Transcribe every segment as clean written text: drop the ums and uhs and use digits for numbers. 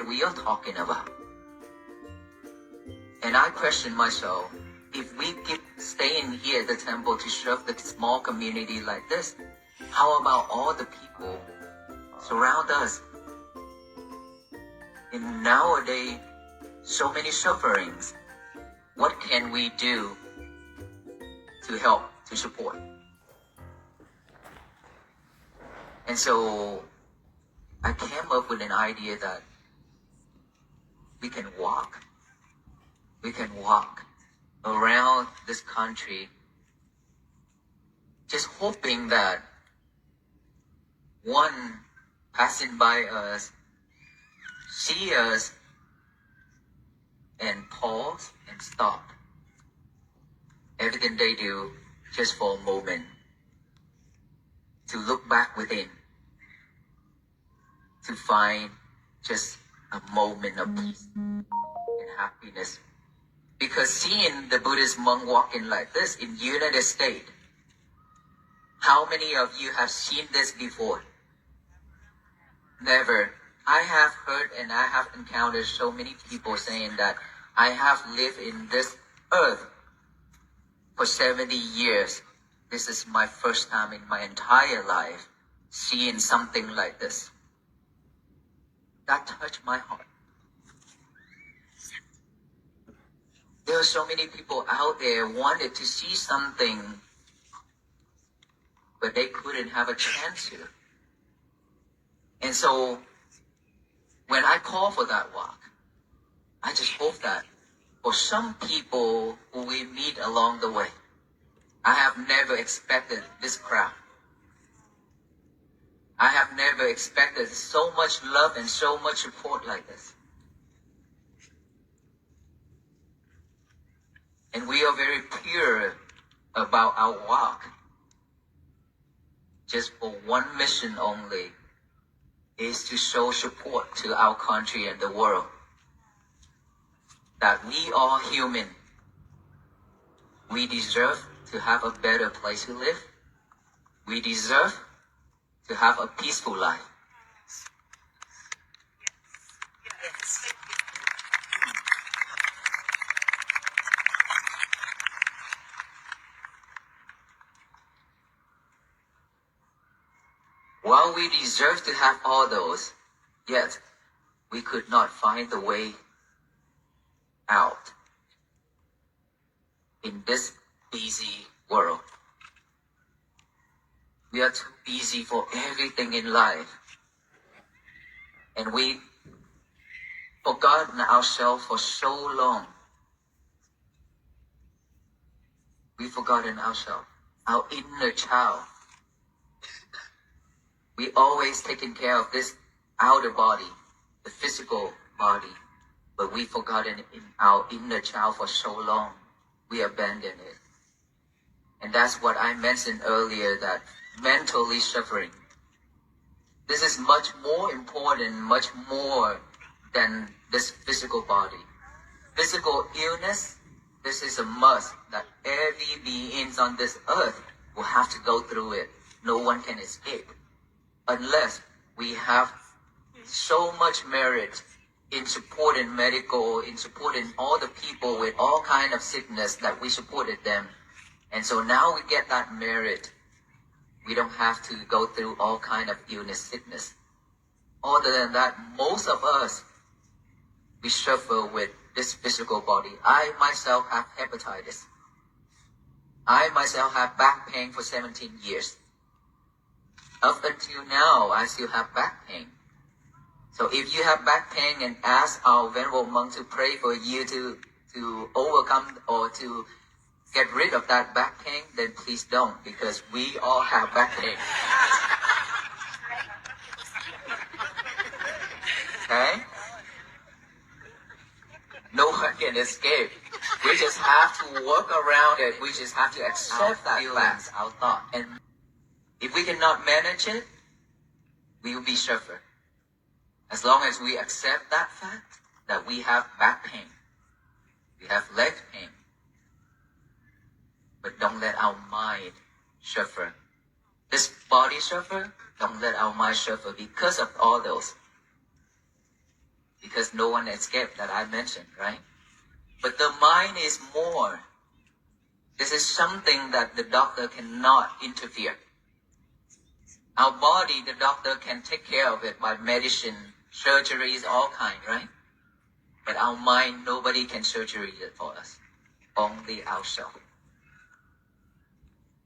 we are talking about. And I question myself, if we keep staying here at the temple to serve the small community like this, how about all the people surround us? And nowadays, so many sufferings. What can we do to help, to support? And so I came up with an idea that we can walk around this country, just hoping that one passing by us see us and pause and stop everything they do just for a moment, to look back within, to find just a moment of peace and happiness. Because seeing the Buddhist monk walking like this in United States, how many of you have seen this before? Never. I have heard and I have encountered so many people saying that I have lived in this earth for 70 years. This is my first time in my entire life seeing something like this. That touched my heart. There are so many people out there wanted to see something, but they couldn't have a chance to. And so, when I call for that walk, I just hope that for some people who we meet along the way, I have never expected this crowd. I have never expected so much love and so much support like this. And we are very pure about our walk, just for one mission only, is to show support to our country and the world. That we are human. We deserve to have a better place to live. We deserve to have a peaceful life. While we deserve to have all those, yet we could not find the way out in this busy world. We are too busy for everything in life. And we've forgotten ourselves for so long. We've forgotten ourselves, our inner child. We always taken care of this outer body, the physical body, but we've forgotten in our inner child for so long. We abandoned it. And that's what I mentioned earlier, that mentally suffering. This is much more important, much more than this physical body. Physical illness, this is a must that every being on this earth will have to go through it. No one can escape. Unless we have so much merit in supporting medical, in supporting all the people with all kind of sickness that we supported them. And so now we get that merit. We don't have to go through all kind of illness, sickness. Other than that, most of us, we suffer with this physical body. I myself have hepatitis. I myself have back pain for 17 years. Up until now, I still have back pain. So if you have back pain and ask our venerable monk to pray for you to overcome or to get rid of that back pain, then please don't, because we all have back pain. Okay? No one can escape. We just have to work around it. We just have to accept that fact, our thought. And if we cannot manage it, we will be suffer. As long as we accept that fact, that we have back pain, we have leg pain, but don't let our mind suffer. This body suffer, don't let our mind suffer because of all those. because no one escaped that I mentioned, right? But the mind is more. This is something that the doctor cannot interfere. Our body, the doctor can take care of it by medicine, surgeries, all kind, right? But our mind, nobody can surgery it for us. Only ourselves.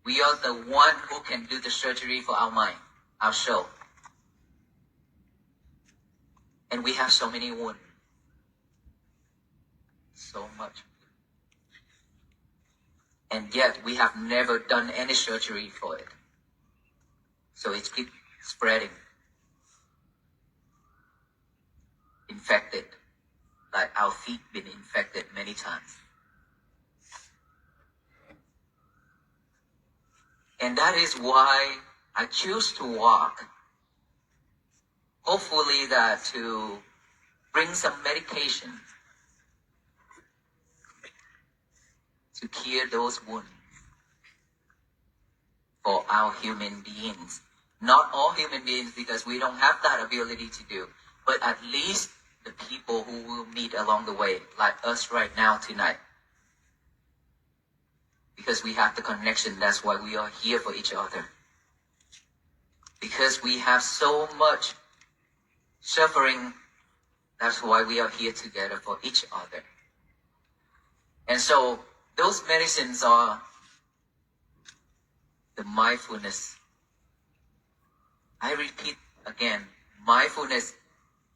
We are the one who can do the surgery for our mind, our soul. And we have so many wounds. So much. And yet we have never done any surgery for it. So it keeps spreading. Infected. Like our feet been infected many times. And that is why I choose to walk. Hopefully that to bring some medication to cure those wounds for our human beings. Not all human beings, because we don't have that ability to do, but at least the people who will meet along the way, like us right now tonight. Because we have the connection, that's why we are here for each other. Because we have so much suffering, that's why we are here together for each other. And so, those medicines are the mindfulness. I repeat again, mindfulness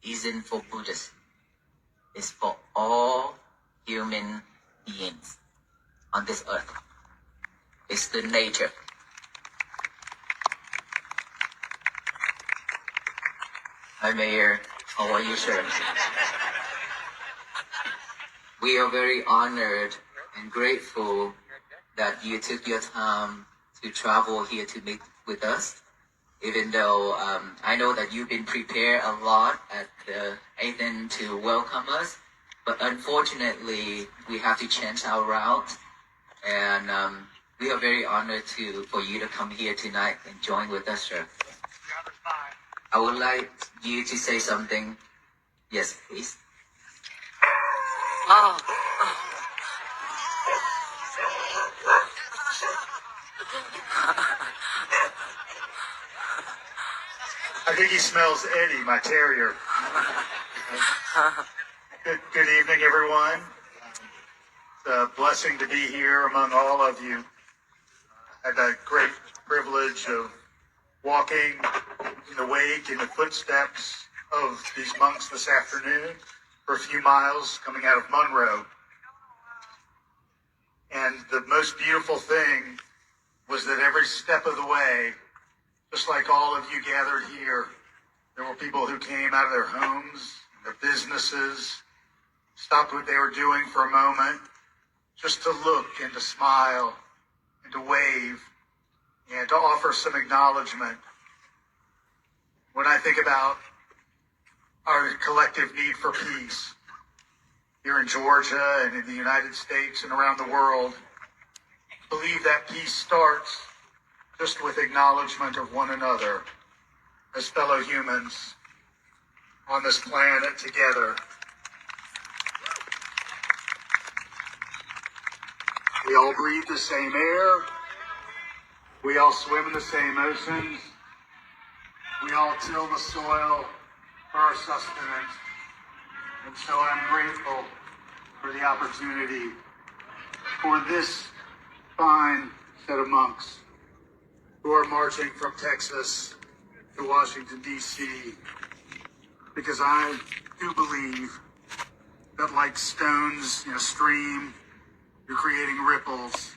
isn't for Buddhists. It's for all human beings on this earth. It's the nature. Hi Mayor, how are you, sir? We are very honored and grateful that you took your time to travel here to meet with us. Even though I know that you've been prepared a lot at Athens to welcome us, but unfortunately we have to change our route, and we are very honored for you to come here tonight and join with us, sir. I would like you to say something. Yes, please. Oh. I think he smells Eddie, my terrier. Good evening, everyone. It's a blessing to be here among all of you. I had the great privilege of walking in the wake, in the footsteps of these monks this afternoon for a few miles coming out of Monroe. And the most beautiful thing was that every step of the way, just like all of you gathered here, there were people who came out of their homes, their businesses, stopped what they were doing for a moment, just to look and to smile and to wave and to offer some acknowledgement. When I think about our collective need for peace here in Georgia and in the United States and around the world, I believe that peace starts just with acknowledgement of one another as fellow humans on this planet together. We all breathe the same air. We all swim in the same oceans. We all till the soil for our sustenance. And so I'm grateful for the opportunity for this fine set of monks who are marching from Texas to Washington, D.C., because I do believe that like stones in a stream, you're creating ripples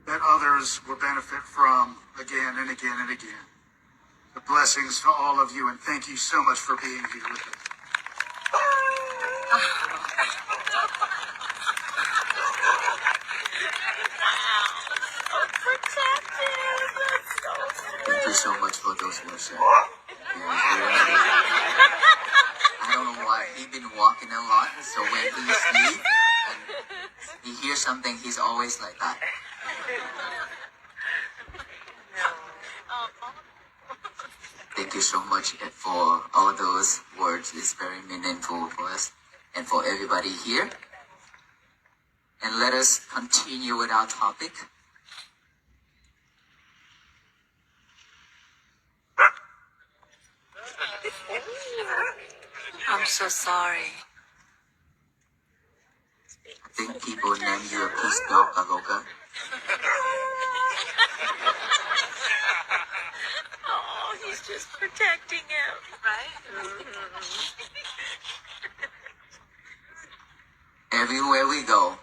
that others will benefit from again and again and again. The blessings to all of you, and thank you so much for being here with us. Thank you so much for those words, sir. I don't know why he's been walking a lot, so when he sleeps and he hears something, he's always like that. Thank you so much for all those words. It's very meaningful for us and for everybody here. And let us continue with our topic. I'm so sorry. I think people name you a peace dog, Aloka. Oh, he's just protecting him, right? Everywhere we go,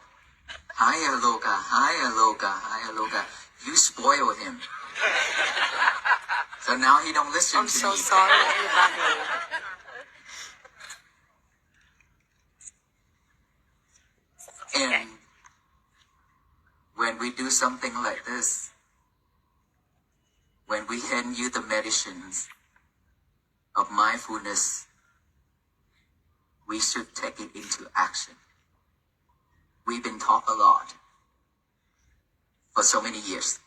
hi Aloka, hi Aloka, hi Aloka. You spoil him. So now he don't listen I'm to so me. sorry, everybody. And when we do something like this, when we hand you the medicines of mindfulness, we should take it into action. We've been taught a lot for so many years.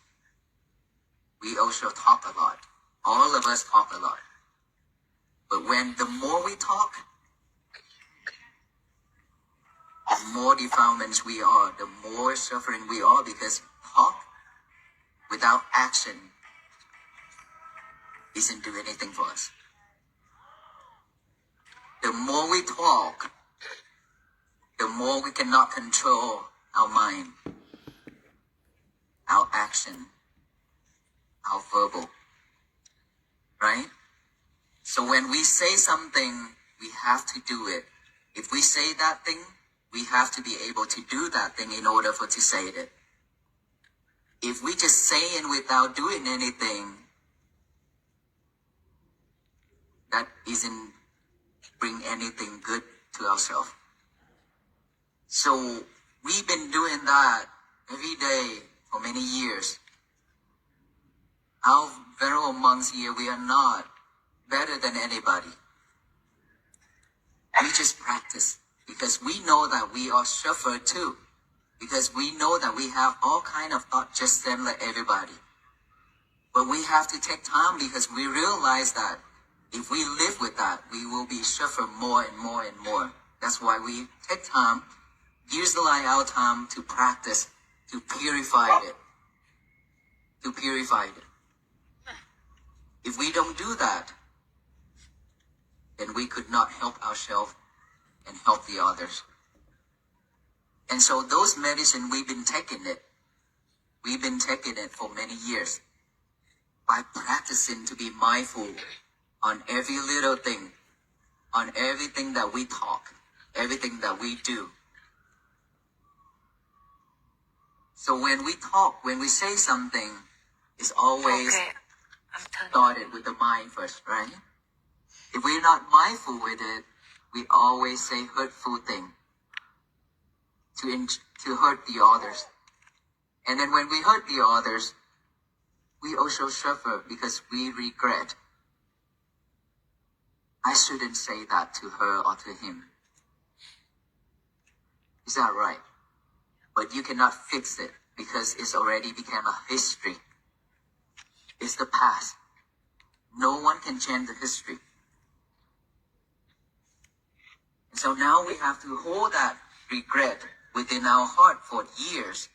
We also talk a lot. All of us talk a lot. But when the more we talk, the more defilements we are, the more suffering we are, because talk without action isn't doing anything for us. The more we talk, the more we cannot control our mind, our action, our verbal, right? So when we say something, we have to do it. If we say that thing, we have to be able to do that thing in order for to say it. If we just say it without doing anything, that isn't bring anything good to ourselves. So we've been doing that every day for many years. Our venerable monks here, we are not better than anybody. We just practice because we know that we are suffer too. Because we know that we have all kind of thought just same like everybody. But we have to take time because we realize that if we live with that, we will be suffer more and more and more. That's why we take time, utilize our time to practice, to purify it. To purify it. If we don't do that, then we could not help ourselves and help the others. And so those medicine, we've been taking it. We've been taking it for many years. By practicing to be mindful on every little thing, on everything that we talk, everything that we do. So when we talk, when we say something, it's always started with the mind first, right? If we're not mindful with it, we always say hurtful thing to hurt the others. And then when we hurt the others, we also suffer because we regret. I shouldn't say that to her or to him. Is that right? But you cannot fix it because it's already become a history. It's the past. No one can change the history. And so now we have to hold that regret within our heart for years.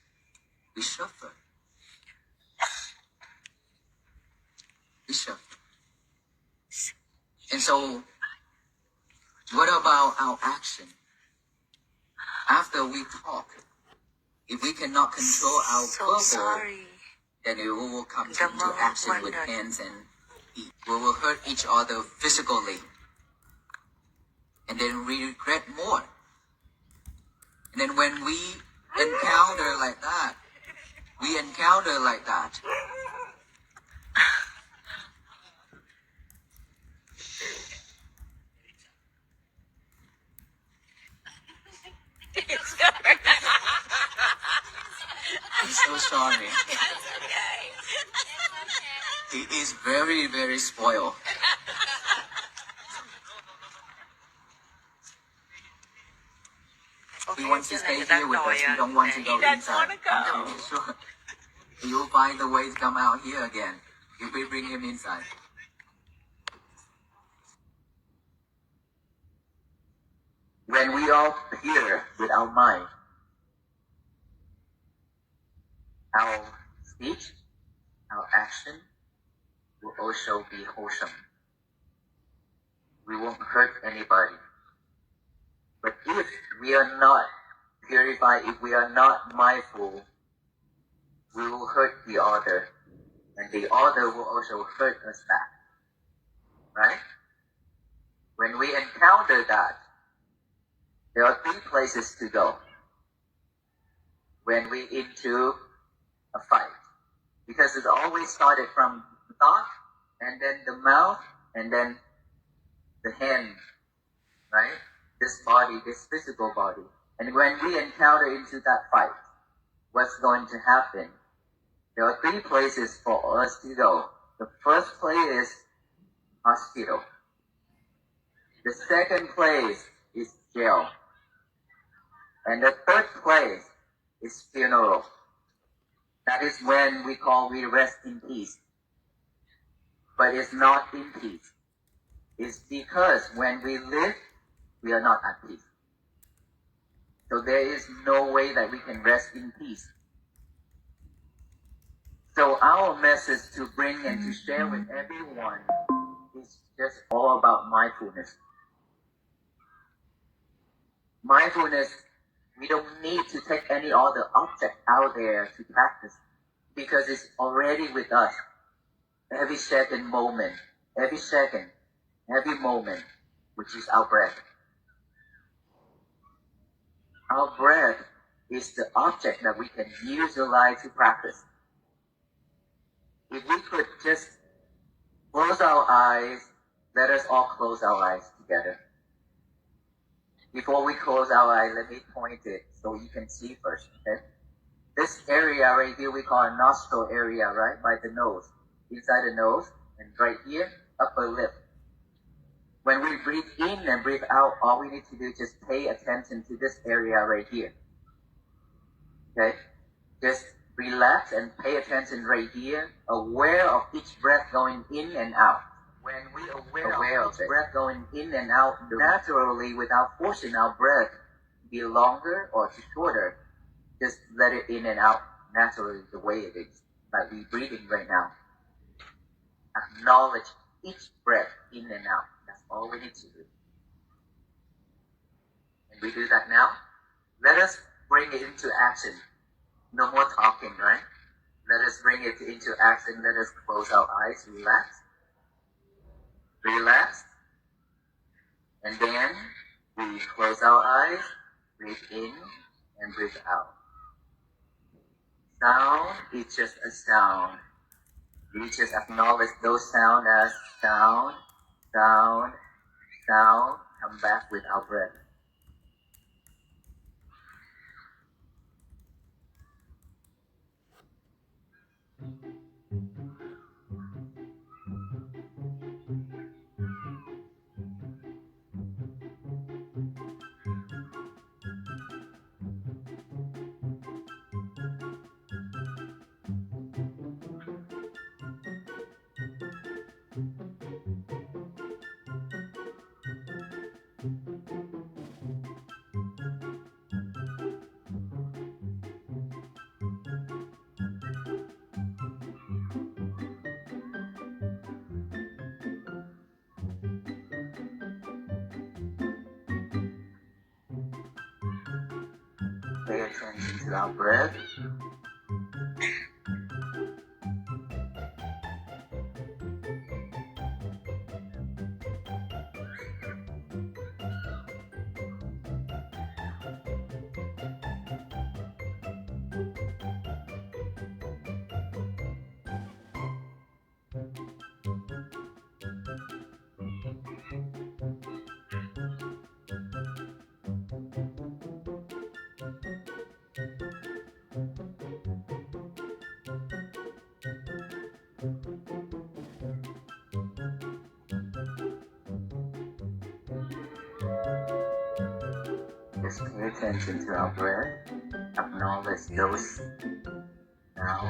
We suffer. We suffer. And so, what about our action? After we talk, if we cannot control our verbal, then we will come into action with hands and feet. We will hurt each other physically. And then we regret more. And then when we encounter like that, I'm so sorry. He is very, very spoiled. He wants to stay here with us. He don't want to go inside. I'm pretty sure he will find a way to come out here again if we bring him inside. When we are here with our mind, our speech, our action will also be wholesome. We won't hurt anybody. But if we are not purified, if we are not mindful, we will hurt the other, and the other will also hurt us back. Right? When we encounter that, there are three places to go. When we into a fight, because it always started from thought, and then the mouth, and then the hand, right? This body, this physical body. And when we encounter into that fight, what's going to happen? There are three places for us to go. The first place is hospital. The second place is jail. And the third place is funeral. That is when we rest in peace. But it's not in peace. It's because when we live, we are not at peace. So there is no way that we can rest in peace. So our message to bring and to share with everyone is just all about mindfulness. Mindfulness, we don't need to take any other object out there to practice because it's already with us. Every second, every moment, which is our breath. Our breath is the object that we can utilize to practice. If we could just close our eyes, let us all close our eyes together. Before we close our eyes, let me point it so you can see first, okay? This area right here we call a nostril area, right? By the nose. Inside the nose, and right here, upper lip. When we breathe in and breathe out, all we need to do is just pay attention to this area right here. Okay? Just relax and pay attention right here, aware of each breath going in and out. When we are aware of each breath going in and out, naturally, without forcing our breath to be longer or to shorter, just let it in and out naturally the way it is, like we're breathing right now. Acknowledge each breath in and out. That's all we need to do. And we do that now. Let us bring it into action. No more talking, right? Let us bring it into action. Let us close our eyes, relax. And then we close our eyes, breathe in and breathe out. Sound is just a sound. We just acknowledge those sounds as sound. Come back with our breath. Pay attention to our breath. Just pay attention to our breath. Acknowledge those now.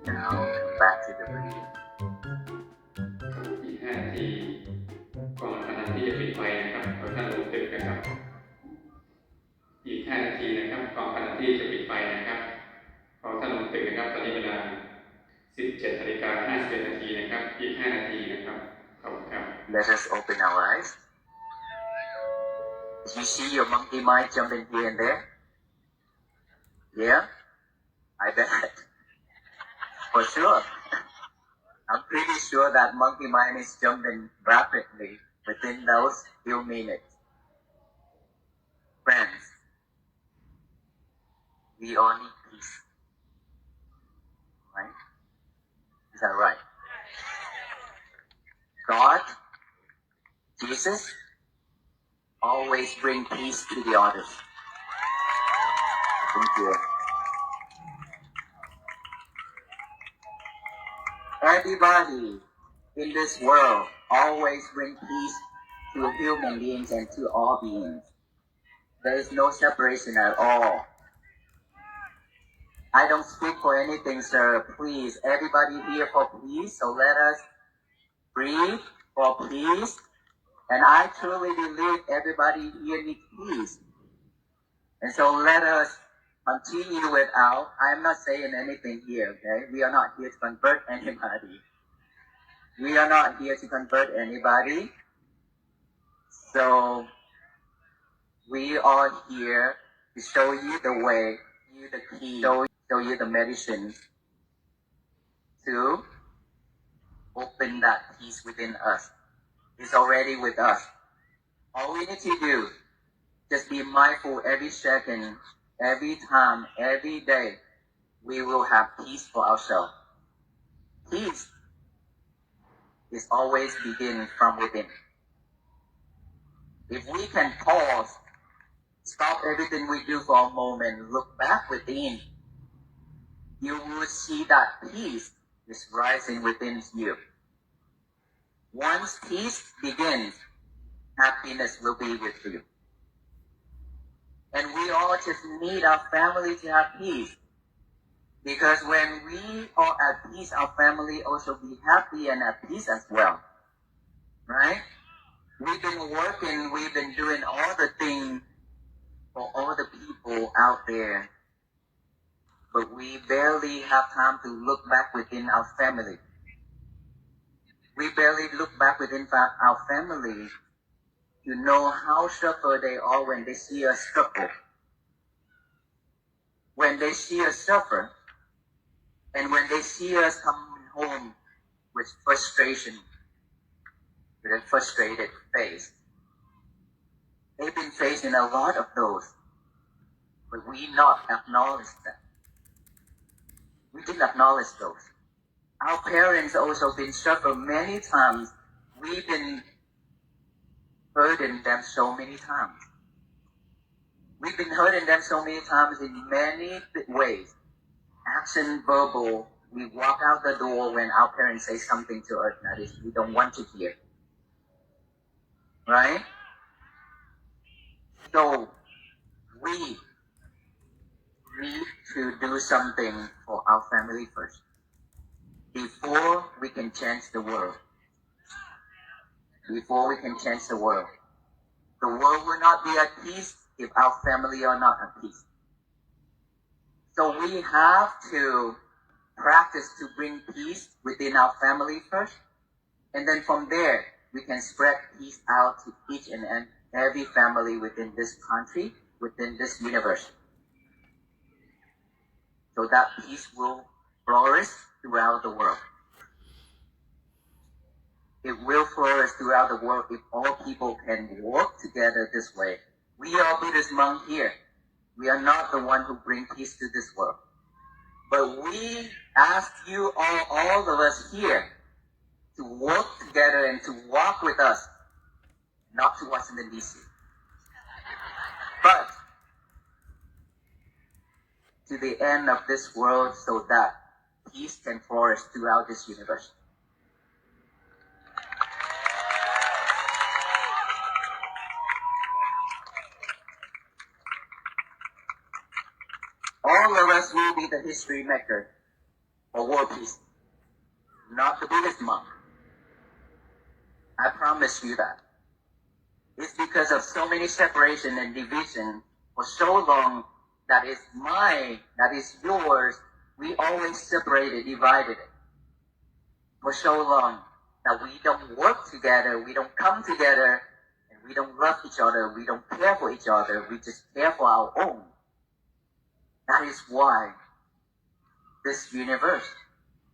Come back to the breathing. อีก5 นาทีก่อนขณะที่ จะปิดไฟนะครับขอท่านลงตึกนะครับอีก5 นาทีนะครับก่อน5 นาทีจะปิดไฟนะครับขอท่านลงตึกนะครับตอนนี้เวลา 17:51 นาทีนะครับอีก5 นาทีนะครับขอบคุณครับ Let us open our eyes. You see your monkey mind jumping here and there? Yeah? I bet. For sure. I'm pretty sure that monkey mind is jumping rapidly within those few minutes. Friends, we all need peace. Right? Is that right? God, Jesus, always bring peace to the others. Thank you. Everybody in this world always bring peace to human beings and to all beings. There is no separation at all. I don't speak for anything, sir. Please, everybody here for peace, so let us breathe for peace. And I truly believe everybody here needs peace. And so let us continue without, I'm not saying anything here, okay? We are not here to convert anybody. We are not here to convert anybody. So we are here to show you the way, you the key, show you the medicine to open that peace within us. It's already with us. All we need to do, just be mindful every second, every time, every day. We will have peace for ourselves. Peace is always begin from within. If we can pause, stop everything we do for a moment, look back within, you will see that peace is rising within you. Once peace begins, happiness will be with you. And we all just need our family to have peace. Because when we are at peace, our family also be happy and at peace as well. Right? We've been working, we've been doing all the things for all the people out there. But we barely have time to look back within our family. We barely look back within our family to know how suffer they are when they see us struggle. When they see us suffer, and when they see us coming home with frustration, with a frustrated face. They've been facing a lot of those, but we not acknowledge them. We didn't acknowledge those. Our parents also been suffered many times. We've been hurting them so many times. We've been hurting them so many times in many ways. Action, verbal. We walk out the door when our parents say something to us that is we don't want to hear. Right? So we need to do something for our family first before we can change the world. Before we can change the world. The world will not be at peace if our family are not at peace. So we have to practice to bring peace within our family first. And then from there, we can spread peace out to each and every family within this country, within this universe. So that peace will flourish throughout the world. It will flourish throughout the world if all people can work together this way. We are Buddhist monks here. We are not the one who bring peace to this world. But we ask you all of us here, to work together and to walk with us, not to Washington, D.C., but to the end of this world so that peace can flourish throughout this universe. All of us will be the history maker for world peace, not the Buddhist monk. I promise you that. It's because of so many separation and division for so long. That is mine, that is yours. We always separated, divided it for so long that we don't work together, we don't come together, and we don't love each other, we don't care for each other, we just care for our own. That is why this universe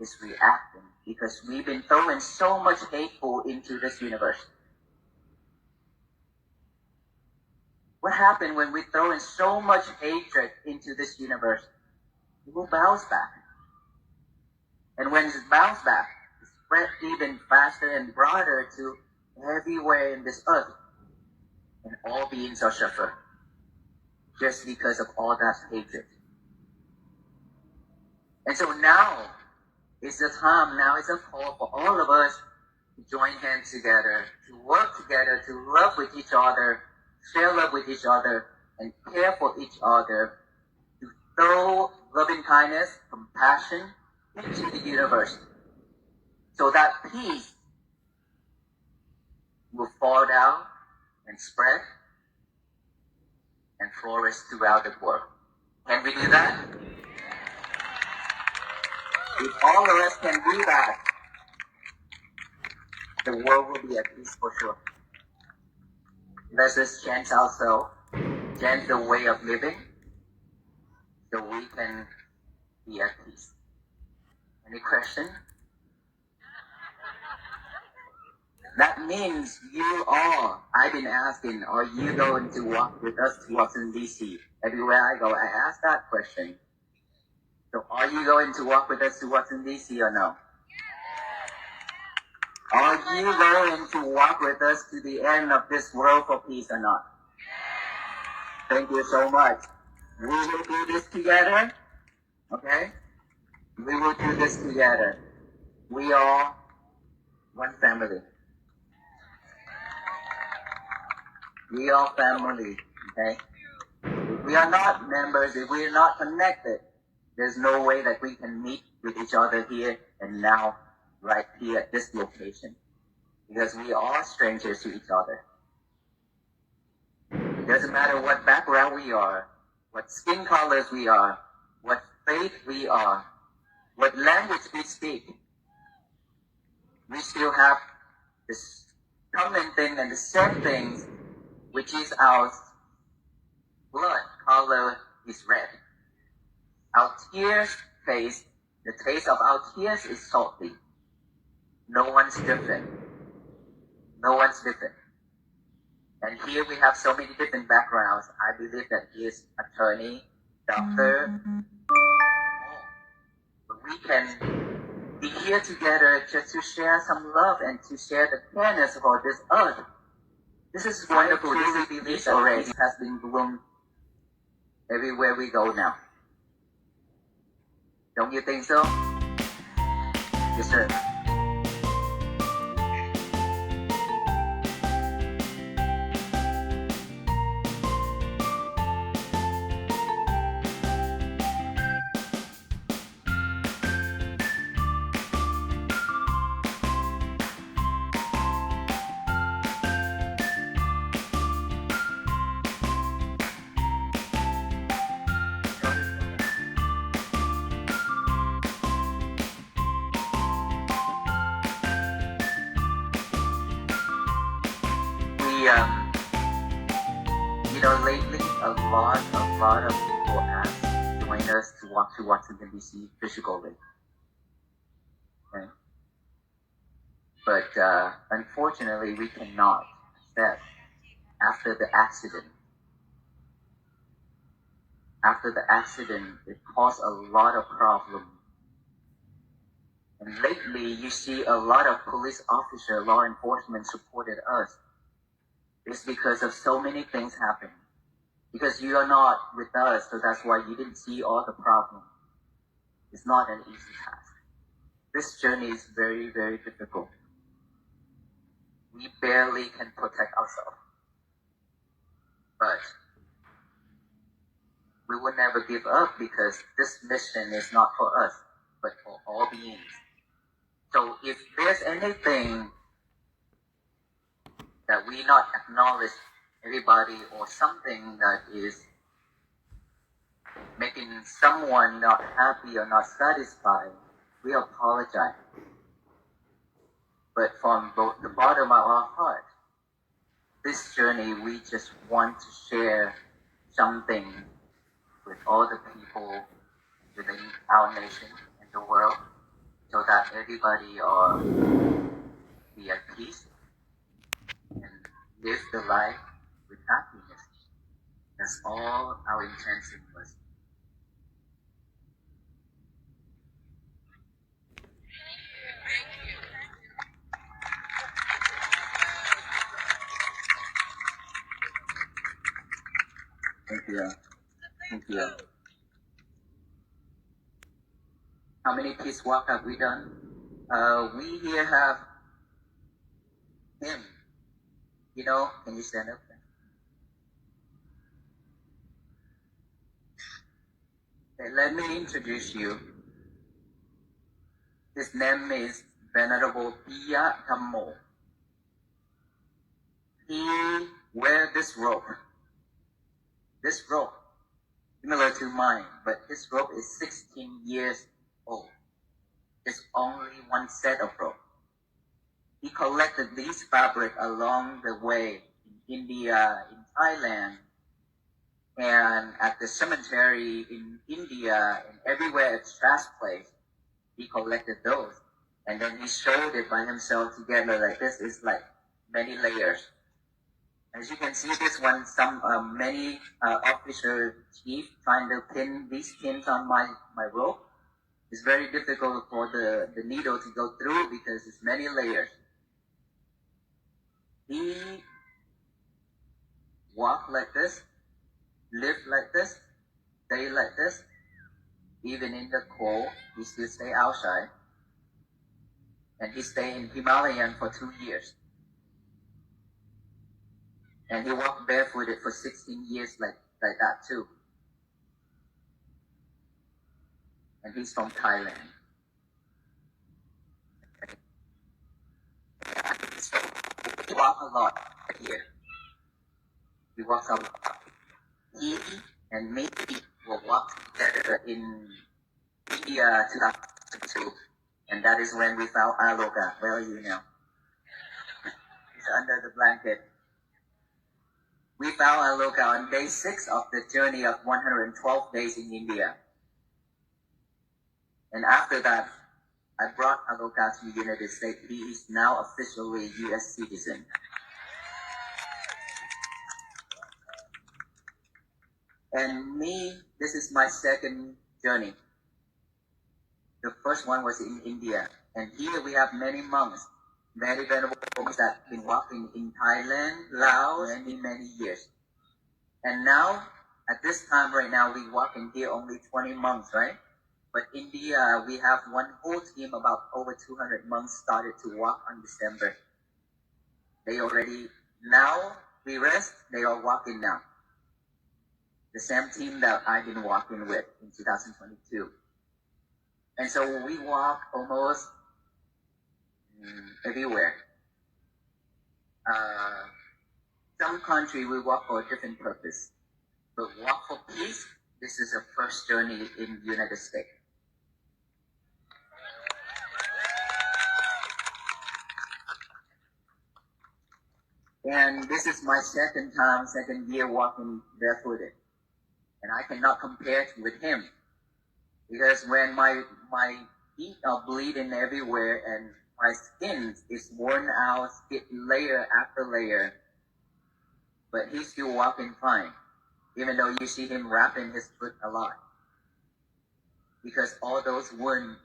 is reacting, because we've been throwing so much hateful into this universe. What happened when we throw in so much hatred into this universe? It will bounce back. And when it bounces back, it spreads even faster and broader to everywhere in this earth. And all beings are suffering just because of all that hatred. And so now is the time, now is a call for all of us to join hands together, to work together, to love with each other, share love with each other, and care for each other, to throw loving kindness, compassion into the universe, so that peace will fall down and spread and flourish throughout the world. Can we do that? If all of us can do that, the world will be at peace for sure. Let's just change ourselves, change the way of living, so we can be at peace. Any question? That means you all, I've been asking, are you going to walk with us to Washington, D.C.? Everywhere I go, I ask that question. So are you going to walk with us to Washington, D.C. or no? Are you going to walk with us to the end of this world for peace or not? Thank you so much. We will do this together, okay? We will do this together. We are one family. We are family, okay? If we are not members, if we are not connected, there's no way that we can meet with each other here and now, right here at this location. Because we are strangers to each other. It doesn't matter what background we are, what skin colors we are, what faith we are, what language we speak. We still have this common thing and the same things, which is our blood color is red. Our tears taste, the taste of our tears is salty. No one's different. No one's different. And here we have so many different backgrounds. I believe that he is attorney, doctor. But we can be here together just to share some love and to share the fairness for this earth. This is wonderful. This belief already has been bloomed everywhere we go now. Don't you think so? Yes, sir. Lately, a lot of people ask to join us to walk to Washington, D.C. physically. Okay? But unfortunately, we cannot accept after the accident. After the accident, it caused a lot of problems. And lately, you see a lot of police officers, law enforcement supported us. It's because of so many things happening. Because you are not with us, so that's why you didn't see all the problems. It's not an easy task. This journey is very, very difficult. We barely can protect ourselves. But we will never give up, because this mission is not for us, but for all beings. So if there's anything that we not acknowledge everybody or something that is making someone not happy or not satisfied, we apologize. But from the bottom of our heart, this journey, we just want to share something with all the people within our nation and the world, so that everybody be at peace and live the life with happiness. That's all our intention was. Thank you. Thank you. How many peace walk have we done? We here have him. You know, can you stand up? Okay, let me introduce you. His name is Venerable Piya Dhammo. He wear this robe, similar to mine, but his robe is 16 years old. There's only one set of rope. He collected these fabric along the way in India, in Thailand, and at the cemetery in India, and everywhere at trash place. He collected those, and then he showed it by himself together like this. It's like many layers. As you can see, this one, many officer chief trying to pin these pins on my rope. It's very difficult for the needle to go through because it's many layers. He walk like this, live like this, stay like this. Even in the cold, he still stay outside. And he stay in Himalayan for 2 years. And he walked barefooted for 16 years like that too. And he's from Thailand. So we walk a lot here. We walk a lot. He and me will walk together in India 2002. And that is when we found Aloka. Where are you now? He's under the blanket. We found Aloka on day 6 of the journey of 112 days in India. And after that, I brought Aloka to the United States. He is now officially a U.S. citizen. And me, this is my second journey. The first one was in India. And here we have many monks, many venerable monks that have been walking in Thailand, Laos, many years. And now, at this time right now, we walk in here only 20 monks, right? But India, we have one whole team, about over 200 monks started to walk on December. They already, now we rest, they are walking now. The same team that I've been walking with in 2022. And so we walk almost everywhere. Some country we walk for a different purpose. But walk for peace, this is a first journey in the United States. And this is my second year walking barefooted. And I cannot compare it with him. Because when my feet are bleeding everywhere and my skin is worn out, layer after layer, but he's still walking fine, even though you see him wrapping his foot a lot. Because all those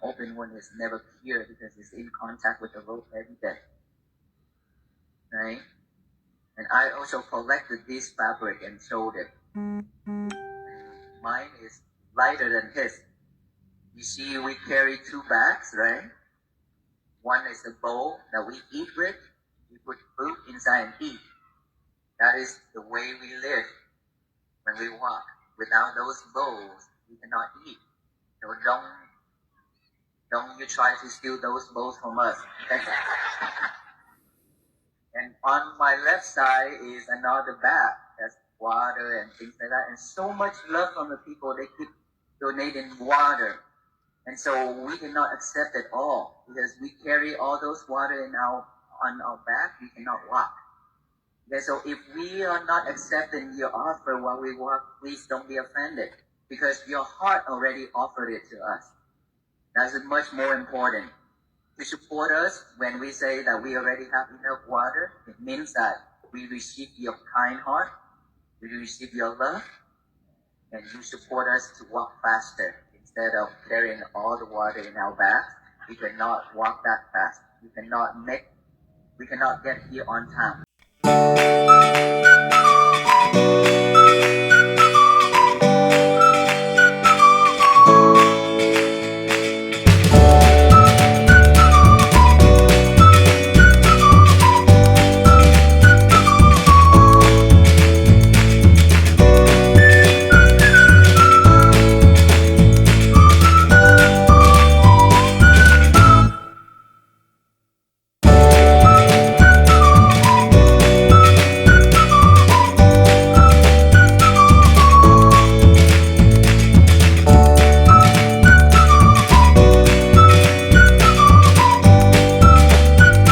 open wound is never cured because it's in contact with the rope every day. Right? And I also collected this fabric and showed it. Mine is lighter than his. You see, we carry 2 bags, right? One is the bowl that we eat with. We put food inside and eat. That is the way we live when we walk. Without those bowls, we cannot eat. So don't you try to steal those bowls from us. Okay? And on my left side is another bag. That's water and things like that. And so much love from the people. They keep donating water. And so we cannot accept it all because we carry all those water on our back. We cannot walk. Okay, so if we are not accepting your offer while we walk, please don't be offended because your heart already offered it to us. That's much more important. To support us when we say that we already have enough water, it means that we receive your kind heart, we receive your love, and you support us to walk faster. Instead of carrying all the water in our back, we cannot walk that fast. We cannot get here on time.